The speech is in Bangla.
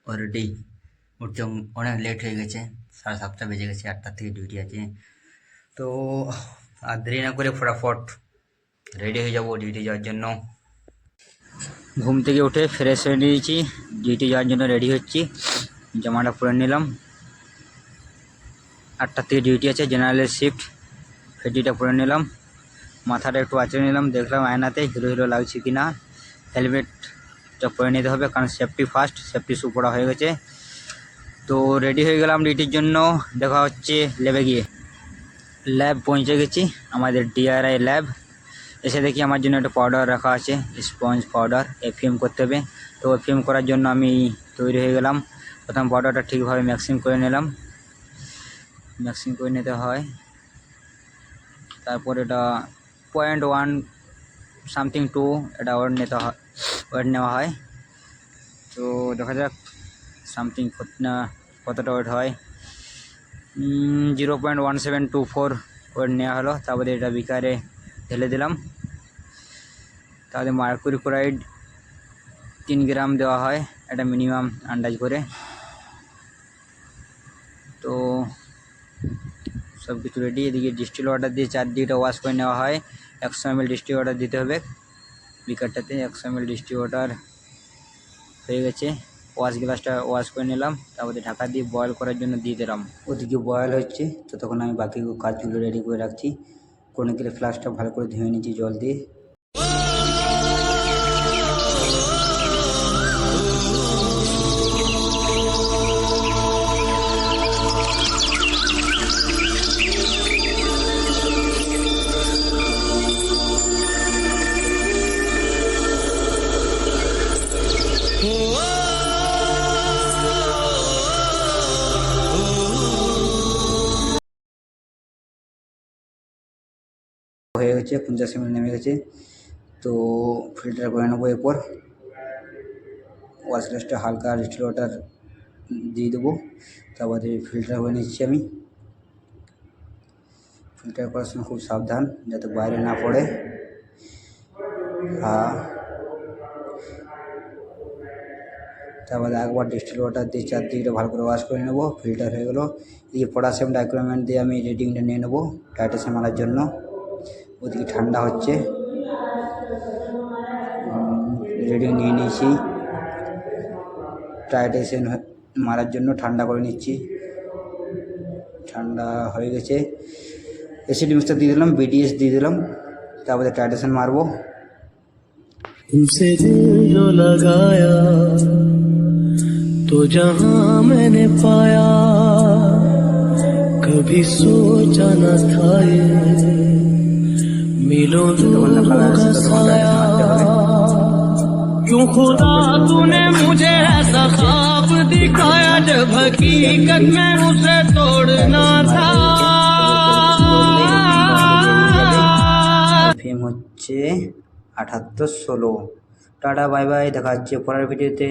অলরেডি উঠতে অনেক লেট হয়ে গেছে, 7:30 বেজে গেছে, 8টার থেকে ডিউটি আছে। তো আর দেরি না করে ফটাফট রেডি হয়ে যাবো ডিউটি যাওয়ার জন্য। ঘুম থেকে উঠে ফ্রেশ হয়ে নিয়েছি, ডিউটি যাওয়ার জন্য রেডি হচ্ছি। জামাটা পরে নিলাম, 8টার থেকে ডিউটি আছে, জেনারেলের শিফট। ফেটিটা পরে নিলাম, মাথাটা একটু আঁচড়ে নিলাম, দেখলাম আয়নাতে হিরো হিরো লাগছে কি না। হেলমেটটা পরে নিতে হবে, কারণ সেফটি ফার্স্ট। সেফটি শু পরা হয়ে গেছে। তো রেডি হয়ে গেলাম ডিউটির জন্য। দেখা হচ্ছে ল্যাবে গিয়ে। ল্যাব পৌঁছে গেছি, আমাদের ডিআরআই ল্যাব। এসে দেখি আমার জন্য একটা পাউডার রাখা আছে, স্পঞ্জ পাউডার। এফএম করতে হবে। তো এফএম করার জন্য আমি তৈরি হয়ে গেলাম। প্রথম পাউডারটা ঠিকভাবে মিক্সিং করে নিলাম। মিক্সিং করে নিতে হয়, তারপর এটা 0.1 সামথিং 2 এটা ওয়েট নিতে হয়, ওয়েট নেওয়া হয়। তো দেখা যাক সামথিং কতটা ওয়েট হয়। 0.1724 ওয়েট নেওয়া হলো। তারপরে এটা বিকারে ঢেলে দিলাম। তাহলে মার্কুরি ক্লোরাইড 3 গ্রাম দেওয়া হয়, এটা মিনিমাম আন্দাজ করে। তো সব কিছু রেডি। এদিকে ডিস্টিল ওয়াটার দিয়ে চারদিকটা ওয়াশ করে নেওয়া হয়। 100 ml ডিস্টিল ওয়াটার দিতে হবে বিকারটাতে। 100 ml ডিস্টিল ওয়াটার হয়ে গেছে। ওয়াশ গ্লাসটা ওয়াশ করে নিলাম, তারপরে ঢাকা দিয়ে বয়েল করার জন্য দিয়ে দিলাম। ওদিকে বয়েল হচ্ছে, তো তখন আমি বাকি কাজগুলো রেডি করে রাখছি। কোনো গেলে ফ্লাস্কটা ভালো করে ধুয়ে নিচ্ছি জল দিয়ে। হয়ে গেছে, 50 ml নেমে গেছে। তো ফিল্টার করে নেবো। এরপর ওয়াশ গ্লাসটা হালকা ডিস্টিল ওয়াটার দিয়ে দেবো, তারপরে ফিল্টার করে নিচ্ছি আমি। ফিল্টার করার সময় খুব সাবধান, যাতে বাইরে না পড়ে। তারপরে একবার ডিস্টিল ওয়াটার দিয়ে চারদিকটা ভালো করে ওয়াশ করে নেবো। ফিল্টার হয়ে গেলো। এই পটাশিয়াম ডাইক্রোমেট দিয়ে আমি রিডিংটা নিয়ে নেবো টাইটেশন মারার জন্য। ওদিকে ঠান্ডা হচ্ছে, রিডিং নিয়ে নিয়েছি। টাইটেশন মারার জন্য ঠান্ডা করে নিচ্ছি। ঠান্ডা হয়ে গেছে। এসিড মিক্সচার দিয়ে দিলাম, বিডিএস দিয়ে দিলাম, তারপরে টাইটেশন মারবো। तुमसे दिल जो लगाया तो जहां मैंने पाया, कभी सोचा न था ये मिलो का साया। क्यों खुदा तूने मुझे ऐसा ख्वाब दिखाया, जब हकीकत में उसे तोड़ना था। ফেম হচ্ছে 7816। টাটা, বাই বাই, দেখা হচ্ছে পরের ভিডিওতে।